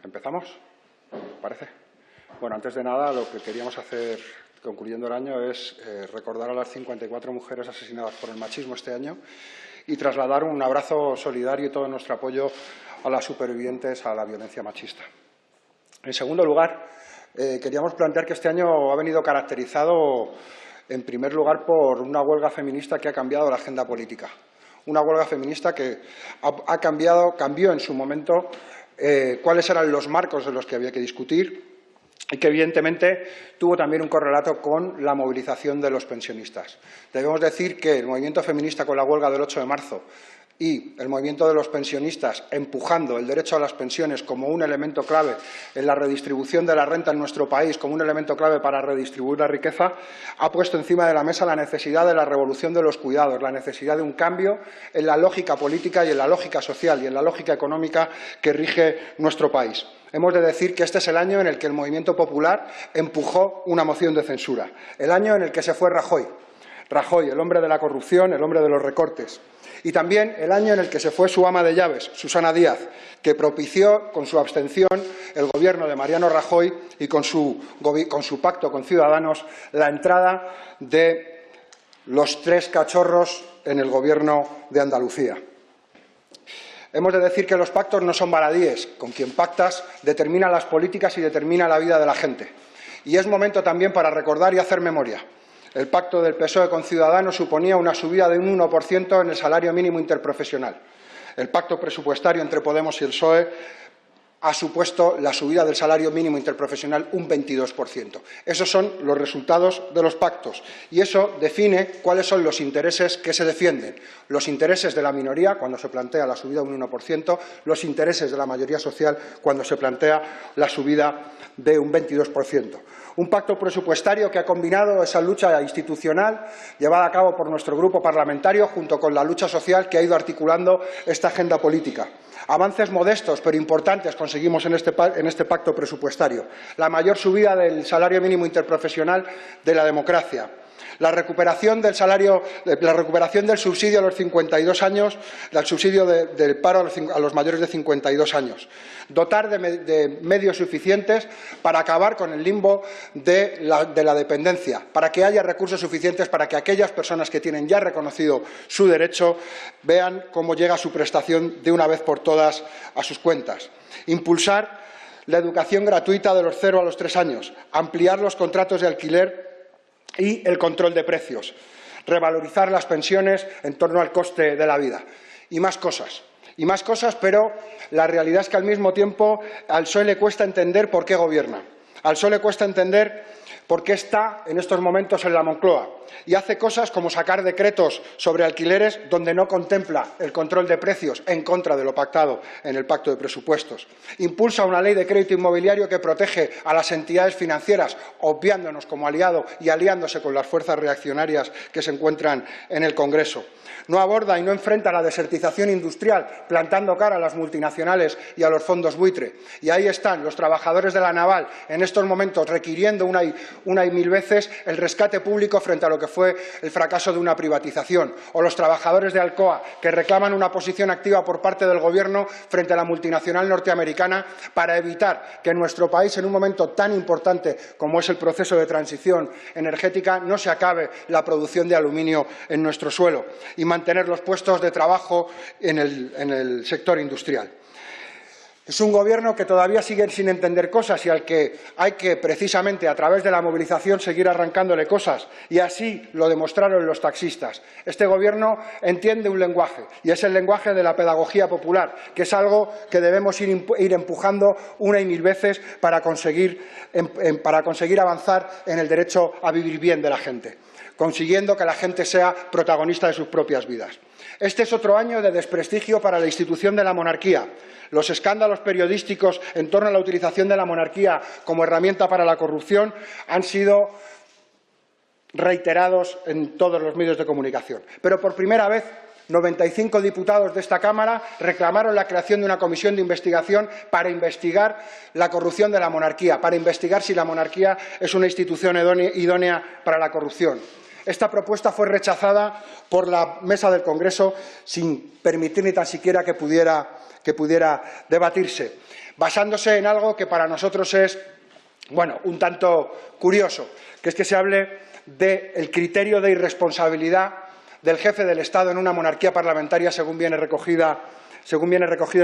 ¿Empezamos? ¿Parece? Bueno, antes de nada, lo que queríamos hacer, concluyendo el año, es recordar a las 54 mujeres asesinadas por el machismo este año y trasladar un abrazo solidario y todo nuestro apoyo a las supervivientes a la violencia machista. En segundo lugar, queríamos plantear que este año ha venido caracterizado, en primer lugar, por una huelga feminista que ha cambiado la agenda política. Una huelga feminista que cambió en su momento cuáles eran los marcos de los que había que discutir y que, evidentemente, tuvo también un correlato con la movilización de los pensionistas. Debemos decir que el movimiento feminista con la huelga del 8 de marzo y el movimiento de los pensionistas empujando el derecho a las pensiones como un elemento clave en la redistribución de la renta en nuestro país, como un elemento clave para redistribuir la riqueza, ha puesto encima de la mesa la necesidad de la revolución de los cuidados, la necesidad de un cambio en la lógica política y en la lógica social y en la lógica económica que rige nuestro país. Hemos de decir que este es el año en el que el movimiento popular empujó una moción de censura, el año en el que se fue Rajoy, el hombre de la corrupción, el hombre de los recortes. Y también el año en el que se fue su ama de llaves, Susana Díaz, que propició con su abstención el gobierno de Mariano Rajoy y con su pacto con Ciudadanos la entrada de los 3 cachorros en el gobierno de Andalucía. Hemos de decir que los pactos no son baladíes. Con quien pactas determina las políticas y determina la vida de la gente. Y es momento también para recordar y hacer memoria. El pacto del PSOE con Ciudadanos suponía una subida de un 1% en el salario mínimo interprofesional. El pacto presupuestario entre Podemos y el PSOE ha supuesto la subida del salario mínimo interprofesional un 22%. Esos son los resultados de los pactos y eso define cuáles son los intereses que se defienden. Los intereses de la minoría, cuando se plantea la subida de un 1%, los intereses de la mayoría social, cuando se plantea la subida de un 22%. Un pacto presupuestario que ha combinado esa lucha institucional llevada a cabo por nuestro grupo parlamentario junto con la lucha social que ha ido articulando esta agenda política. Avances modestos pero importantes conseguimos en este pacto presupuestario. La mayor subida del salario mínimo interprofesional de la democracia. La recuperación del subsidio a los 52 años, del subsidio del paro a los mayores de 52 años. Dotar de medios suficientes para acabar con el limbo de la dependencia, para que haya recursos suficientes para que aquellas personas que tienen ya reconocido su derecho vean cómo llega su prestación de una vez por todas a sus cuentas. Impulsar la educación gratuita de los 0 a los 3 años, ampliar los contratos de alquiler y el control de precios, revalorizar las pensiones en torno al coste de la vida y más cosas, pero la realidad es que al mismo tiempo al PSOE le cuesta entender por qué gobierna, al PSOE le cuesta entender por qué está en estos momentos en la Moncloa y hace cosas como sacar decretos sobre alquileres donde no contempla el control de precios en contra de lo pactado en el pacto de presupuestos. Impulsa una ley de crédito inmobiliario que protege a las entidades financieras, obviándonos como aliado y aliándose con las fuerzas reaccionarias que se encuentran en el Congreso. No aborda y no enfrenta la desertización industrial, plantando cara a las multinacionales y a los fondos buitre. Y ahí están los trabajadores de la naval en estos momentos requiriendo una y mil veces el rescate público frente a lo que fue el fracaso de una privatización. O los trabajadores de Alcoa que reclaman una posición activa por parte del Gobierno frente a la multinacional norteamericana para evitar que en nuestro país, en un momento tan importante como es el proceso de transición energética, no se acabe la producción de aluminio en nuestro suelo y mantener los puestos de trabajo en el sector industrial. Es un Gobierno que todavía sigue sin entender cosas y al que hay que, precisamente, a través de la movilización, seguir arrancándole cosas. Y así lo demostraron los taxistas. Este Gobierno entiende un lenguaje y es el lenguaje de la pedagogía popular, que es algo que debemos ir empujando una y mil veces para conseguir avanzar en el derecho a vivir bien de la gente, consiguiendo que la gente sea protagonista de sus propias vidas. Este es otro año de desprestigio para la institución de la monarquía. Los escándalos periodísticos en torno a la utilización de la monarquía como herramienta para la corrupción han sido reiterados en todos los medios de comunicación. Pero por primera vez 95 diputados de esta Cámara reclamaron la creación de una comisión de investigación para investigar la corrupción de la monarquía, para investigar si la monarquía es una institución idónea para la corrupción. Esta propuesta fue rechazada por la mesa del Congreso sin permitir ni tan siquiera que pudiera debatirse, basándose en algo que para nosotros es, bueno, un tanto curioso, que es que se hable del criterio de irresponsabilidad del jefe del Estado en una monarquía parlamentaria, según viene recogido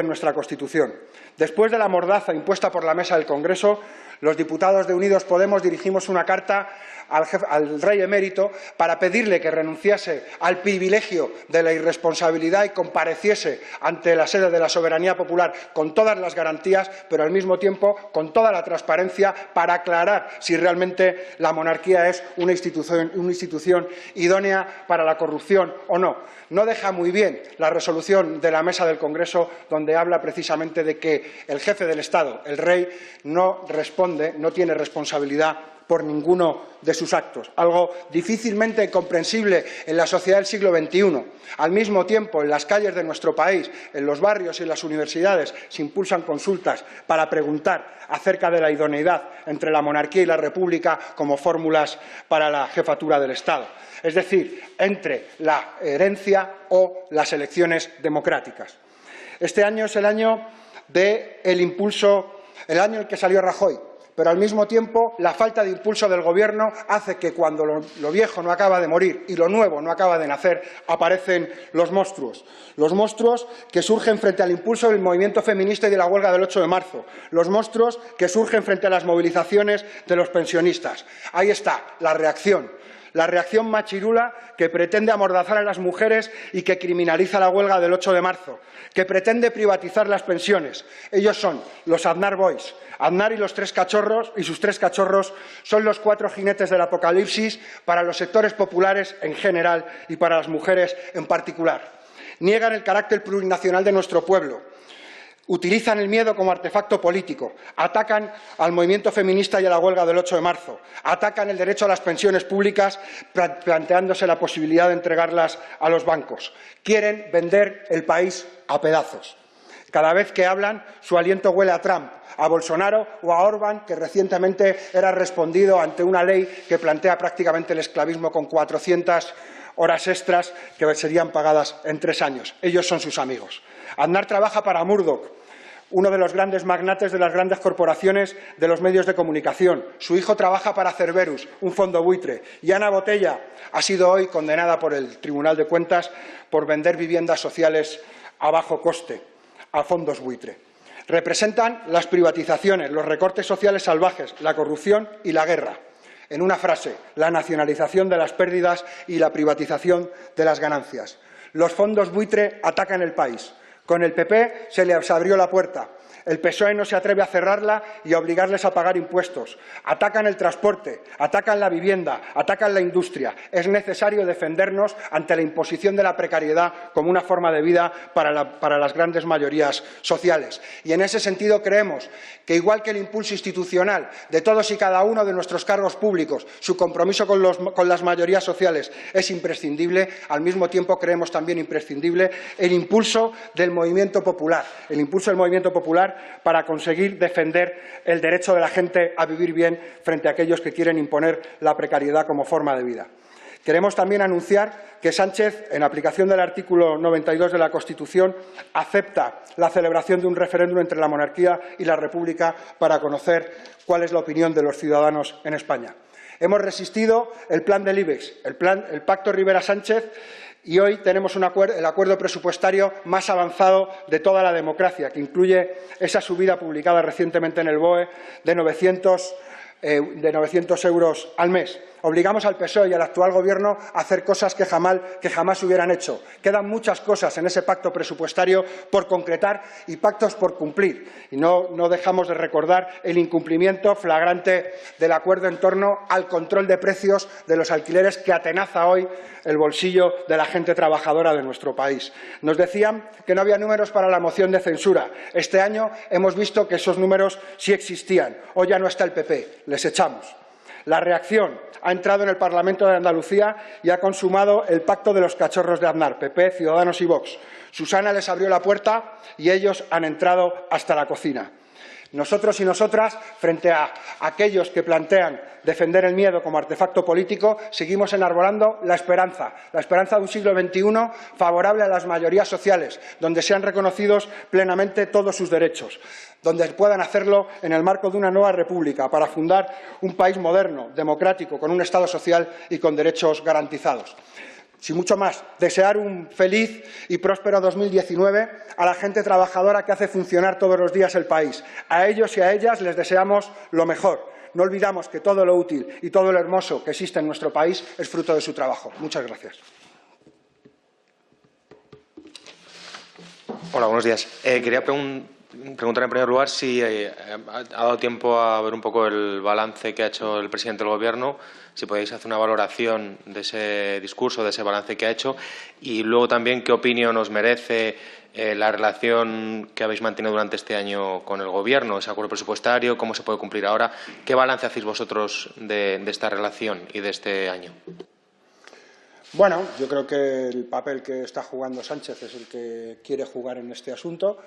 en nuestra Constitución. Después de la mordaza impuesta por la mesa del Congreso, los diputados de Unidos Podemos dirigimos una carta al rey emérito para pedirle que renunciase al privilegio de la irresponsabilidad y compareciese ante la sede de la soberanía popular con todas las garantías, pero al mismo tiempo con toda la transparencia para aclarar si realmente la monarquía es una institución idónea para la corrupción o no. No deja muy bien la resolución de la mesa del Congreso, donde habla precisamente de que el jefe del Estado, el rey, no tiene responsabilidad por ninguno de sus actos, algo difícilmente comprensible en la sociedad del siglo XXI. Al mismo tiempo, en las calles de nuestro país, en los barrios y en las universidades, se impulsan consultas para preguntar acerca de la idoneidad entre la monarquía y la república como fórmulas para la jefatura del Estado, es decir, entre la herencia o las elecciones democráticas. Este año es el año del impulso, el año en el que salió Rajoy, pero al mismo tiempo la falta de impulso del Gobierno hace que cuando lo viejo no acaba de morir y lo nuevo no acaba de nacer, aparecen los monstruos que surgen frente al impulso del movimiento feminista y de la huelga del 8 de marzo, los monstruos que surgen frente a las movilizaciones de los pensionistas. Ahí está la reacción machirula que pretende amordazar a las mujeres y que criminaliza la huelga del 8 de marzo, que pretende privatizar las pensiones. Ellos son los Aznar Boys. Aznar y sus tres cachorros son los 4 jinetes del apocalipsis para los sectores populares en general y para las mujeres en particular. Niegan el carácter plurinacional de nuestro pueblo. Utilizan el miedo como artefacto político, atacan al movimiento feminista y a la huelga del 8 de marzo, atacan el derecho a las pensiones públicas planteándose la posibilidad de entregarlas a los bancos. Quieren vender el país a pedazos. Cada vez que hablan, su aliento huele a Trump, a Bolsonaro o a Orbán, que recientemente era respondido ante una ley que plantea prácticamente el esclavismo con 400 horas extras que serían pagadas en 3 años. Ellos son sus amigos. Aznar trabaja para Murdoch, uno de los grandes magnates de las grandes corporaciones de los medios de comunicación. Su hijo trabaja para Cerberus, un fondo buitre. Y Ana Botella ha sido hoy condenada por el Tribunal de Cuentas por vender viviendas sociales a bajo coste a fondos buitre. Representan las privatizaciones, los recortes sociales salvajes, la corrupción y la guerra. En una frase, la nacionalización de las pérdidas y la privatización de las ganancias. Los fondos buitre atacan el país. Con el PP se les abrió la puerta. El PSOE no se atreve a cerrarla y a obligarles a pagar impuestos. Atacan el transporte, atacan la vivienda, atacan la industria. Es necesario defendernos ante la imposición de la precariedad como una forma de vida para las grandes mayorías sociales. Y en ese sentido creemos que, igual que el impulso institucional de todos y cada uno de nuestros cargos públicos, su compromiso con las mayorías sociales es imprescindible, al mismo tiempo creemos también imprescindible el impulso del movimiento popular, para conseguir defender el derecho de la gente a vivir bien frente a aquellos que quieren imponer la precariedad como forma de vida. Queremos también anunciar que Sánchez, en aplicación del artículo 92 de la Constitución, acepta la celebración de un referéndum entre la monarquía y la república para conocer cuál es la opinión de los ciudadanos en España. Hemos resistido el plan del IBEX, el pacto Rivera-Sánchez, y hoy tenemos el acuerdo presupuestario más avanzado de toda la democracia, que incluye esa subida publicada recientemente en el BOE de 900 euros al mes. Obligamos al PSOE y al actual Gobierno a hacer cosas que jamás hubieran hecho. Quedan muchas cosas en ese pacto presupuestario por concretar y pactos por cumplir. Y no dejamos de recordar el incumplimiento flagrante del acuerdo en torno al control de precios de los alquileres que atenaza hoy el bolsillo de la gente trabajadora de nuestro país. Nos decían que no había números para la moción de censura. Este año hemos visto que esos números sí existían. Hoy ya no está el PP. Les echamos. La reacción ha entrado en el Parlamento de Andalucía y ha consumado el pacto de los cachorros de Aznar, PP, Ciudadanos y Vox. Susana les abrió la puerta y ellos han entrado hasta la cocina. Nosotros y nosotras, frente a aquellos que plantean defender el miedo como artefacto político, seguimos enarbolando la esperanza de un siglo XXI favorable a las mayorías sociales, donde sean reconocidos plenamente todos sus derechos, donde puedan hacerlo en el marco de una nueva república para fundar un país moderno, democrático, con un Estado social y con derechos garantizados. Sin mucho más, desear un feliz y próspero 2019 a la gente trabajadora que hace funcionar todos los días el país. A ellos y a ellas les deseamos lo mejor. No olvidamos que todo lo útil y todo lo hermoso que existe en nuestro país es fruto de su trabajo. Muchas gracias. Hola, buenos días. Quería preguntar en primer lugar si ha dado tiempo a ver un poco el balance que ha hecho el presidente del Gobierno, si podéis hacer una valoración de ese discurso, de ese balance que ha hecho, y luego también qué opinión os merece la relación que habéis mantenido durante este año con el Gobierno, ese acuerdo presupuestario, cómo se puede cumplir ahora. ¿Qué balance hacéis vosotros de esta relación y de este año? Bueno, yo creo que el papel que está jugando Sánchez es el que quiere jugar en este asunto,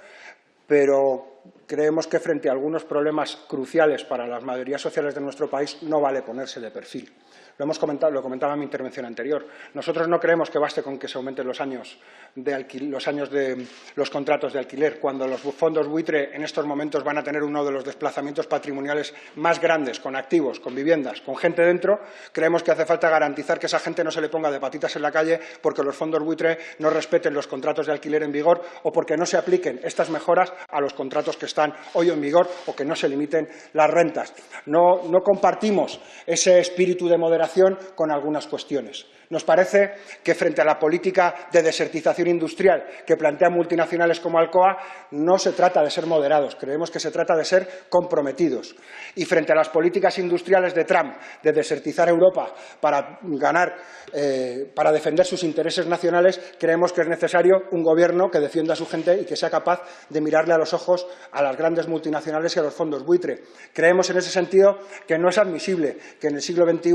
pero creemos que frente a algunos problemas cruciales para las mayorías sociales de nuestro país no vale ponerse de perfil. Lo comentaba en mi intervención anterior. Nosotros no creemos que baste con que se aumenten los años de los contratos de alquiler, cuando los fondos buitre en estos momentos van a tener uno de los desplazamientos patrimoniales más grandes, con activos, con viviendas, con gente dentro. Creemos que hace falta garantizar que esa gente no se le ponga de patitas en la calle porque los fondos buitre no respeten los contratos de alquiler en vigor o porque no se apliquen estas mejoras a los contratos que están hoy en vigor o que no se limiten las rentas. No compartimos ese espíritu de moderación con algunas cuestiones. Nos parece que frente a la política de desertización industrial que plantean multinacionales como Alcoa, no se trata de ser moderados, creemos que se trata de ser comprometidos. Y frente a las políticas industriales de Trump de desertizar Europa para defender sus intereses nacionales, creemos que es necesario un gobierno que defienda a su gente y que sea capaz de mirarle a los ojos a las grandes multinacionales y a los fondos buitre. Creemos en ese sentido que no es admisible que en el siglo XXI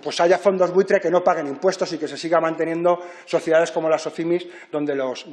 pues haya fondos buitre que no paguen impuestos y que se siga manteniendo sociedades como las SOCIMIS donde los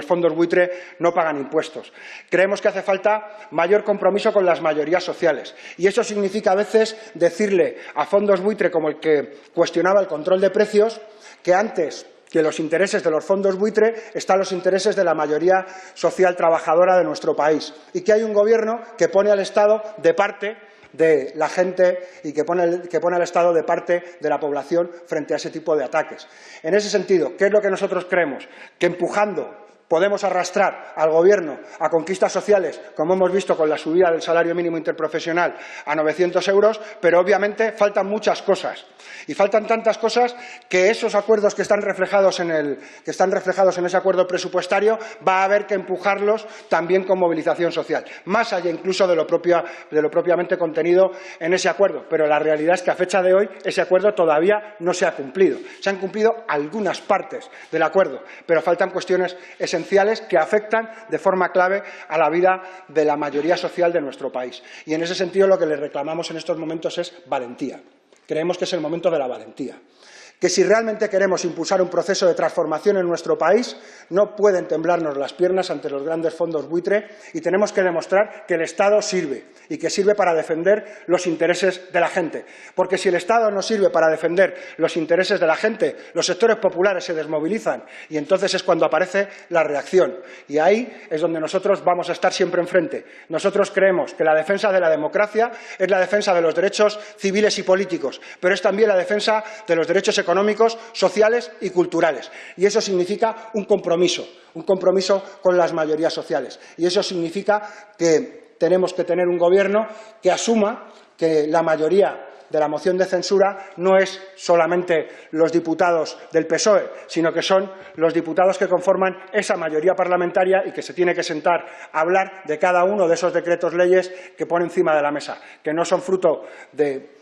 fondos buitre no pagan impuestos. Creemos que hace falta mayor compromiso con las mayorías sociales y eso significa a veces decirle a fondos buitre como el que cuestionaba el control de precios que antes que los intereses de los fondos buitre están los intereses de la mayoría social trabajadora de nuestro país y que hay un gobierno que pone al Estado de parte de la gente y que pone al Estado de parte de la población frente a ese tipo de ataques. En ese sentido, ¿qué es lo que nosotros creemos? Que empujando podemos arrastrar al Gobierno a conquistas sociales, como hemos visto con la subida del salario mínimo interprofesional a 900 euros, pero obviamente faltan muchas cosas. Y faltan tantas cosas que esos acuerdos que están reflejados en ese acuerdo presupuestario va a haber que empujarlos también con movilización social, más allá incluso de lo propiamente contenido en ese acuerdo. Pero la realidad es que a fecha de hoy ese acuerdo todavía no se ha cumplido. Se han cumplido algunas partes del acuerdo, pero faltan cuestiones esenciales que afectan de forma clave a la vida de la mayoría social de nuestro país. Y en ese sentido lo que le reclamamos en estos momentos es valentía. Creemos que es el momento de la valentía. Que si realmente queremos impulsar un proceso de transformación en nuestro país, no pueden temblarnos las piernas ante los grandes fondos buitre y tenemos que demostrar que el Estado sirve y que sirve para defender los intereses de la gente. Porque si el Estado no sirve para defender los intereses de la gente, los sectores populares se desmovilizan y entonces es cuando aparece la reacción. Y ahí es donde nosotros vamos a estar siempre enfrente. Nosotros creemos que la defensa de la democracia es la defensa de los derechos civiles y políticos, pero es también la defensa de los derechos económicos, sociales y culturales. Y eso significa un compromiso con las mayorías sociales. Y eso significa que tenemos que tener un gobierno que asuma que la mayoría de la moción de censura no es solamente los diputados del PSOE, sino que son los diputados que conforman esa mayoría parlamentaria y que se tiene que sentar a hablar de cada uno de esos decretos leyes que pone encima de la mesa, que no son fruto de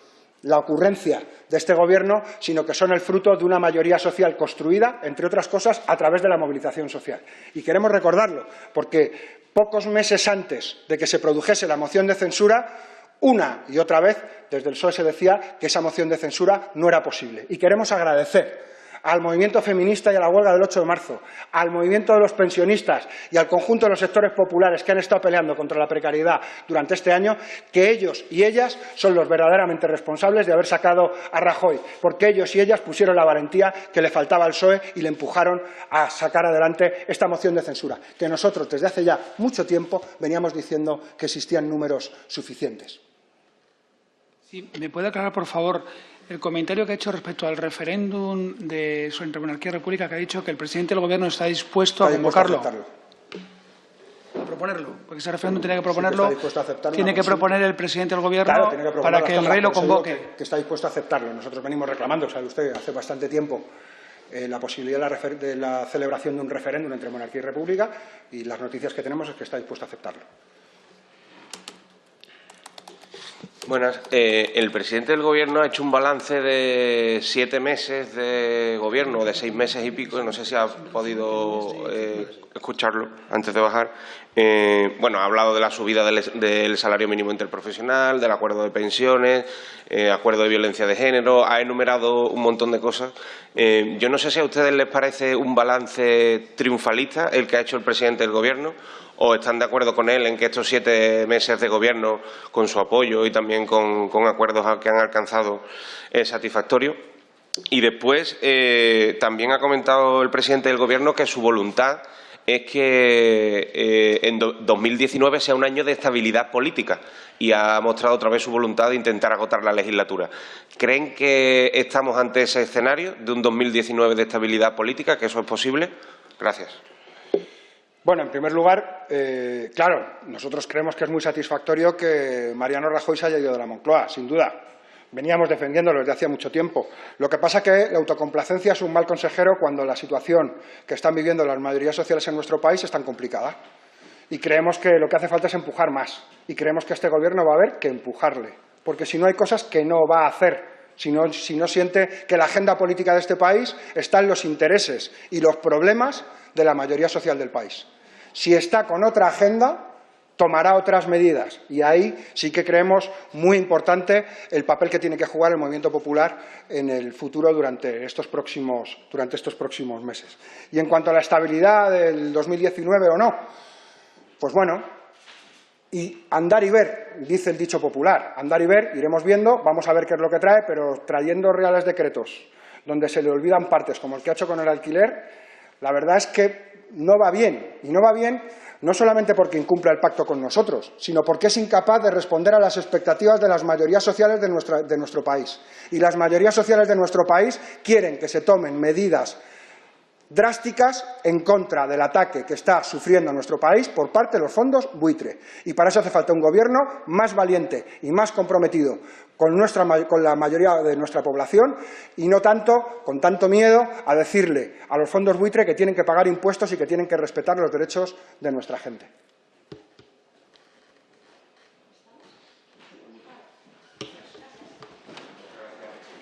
la ocurrencia de este Gobierno, sino que son el fruto de una mayoría social construida, entre otras cosas, a través de la movilización social. Y queremos recordarlo, porque pocos meses antes de que se produjese la moción de censura, una y otra vez, desde el PSOE se decía que esa moción de censura no era posible. Y queremos agradecer al movimiento feminista y a la huelga del 8 de marzo, al movimiento de los pensionistas y al conjunto de los sectores populares que han estado peleando contra la precariedad durante este año, que ellos y ellas son los verdaderamente responsables de haber sacado a Rajoy, porque ellos y ellas pusieron la valentía que le faltaba al PSOE y le empujaron a sacar adelante esta moción de censura, que nosotros desde hace ya mucho tiempo veníamos diciendo que existían números suficientes. Sí, ¿me puede aclarar, por favor, el comentario que ha hecho respecto al referéndum sobre monarquía y república, que ha dicho que el presidente del Gobierno está dispuesto a convocarlo? A proponerlo, porque ese referéndum tiene que proponerlo, tiene que proponer el presidente del Gobierno para que el rey lo convoque. Que está dispuesto a aceptarlo. Nosotros venimos reclamando, sabe usted, hace bastante tiempo la posibilidad de la celebración de un referéndum entre monarquía y república, y las noticias que tenemos es que está dispuesto a aceptarlo. Buenas. El presidente del Gobierno ha hecho un balance de 7 meses de gobierno, de 6 meses y pico, no sé si ha podido escucharlo antes de bajar. Bueno, ha hablado de la subida del salario mínimo interprofesional, del acuerdo de pensiones, acuerdo de violencia de género, ha enumerado un montón de cosas. Yo no sé si a ustedes les parece un balance triunfalista el que ha hecho el presidente del Gobierno, o están de acuerdo con él en que estos 7 meses de gobierno, con su apoyo y también con acuerdos que han alcanzado, es satisfactorio. Y después también ha comentado el presidente del Gobierno que su voluntad es que en 2019 sea un año de estabilidad política, y ha mostrado otra vez su voluntad de intentar agotar la legislatura. ¿Creen que estamos ante ese escenario de un 2019 de estabilidad política, que eso es posible? Gracias. Bueno, en primer lugar, claro, nosotros creemos que es muy satisfactorio que Mariano Rajoy se haya ido de la Moncloa, sin duda. Veníamos defendiéndolo desde hacía mucho tiempo. Lo que pasa es que la autocomplacencia es un mal consejero cuando la situación que están viviendo las mayorías sociales en nuestro país es tan complicada. Y creemos que lo que hace falta es empujar más. Y creemos que este Gobierno va a haber que empujarle. Porque si no hay cosas que no va a hacer, si no siente que la agenda política de este país está en los intereses y los problemas de la mayoría social del país. Si está con otra agenda, tomará otras medidas, y ahí sí que creemos muy importante el papel que tiene que jugar el movimiento popular en el futuro durante estos próximos meses. Y en cuanto a la estabilidad del 2019 o no, pues bueno, y andar y ver, dice el dicho popular, andar y ver, iremos viendo, vamos a ver qué es lo que trae, pero trayendo reales decretos donde se le olvidan partes, como el que ha hecho con el alquiler, la verdad es que no va bien, y no va bien no solamente porque incumpla el pacto con nosotros, sino porque es incapaz de responder a las expectativas de las mayorías sociales de nuestro país. Y las mayorías sociales de nuestro país quieren que se tomen medidas drásticas en contra del ataque que está sufriendo nuestro país por parte de los fondos buitre. Y para eso hace falta un Gobierno más valiente y más comprometido con la mayoría de nuestra población, y no tanto, con tanto miedo, a decirle a los fondos buitre que tienen que pagar impuestos y que tienen que respetar los derechos de nuestra gente.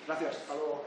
Gracias. Hasta luego.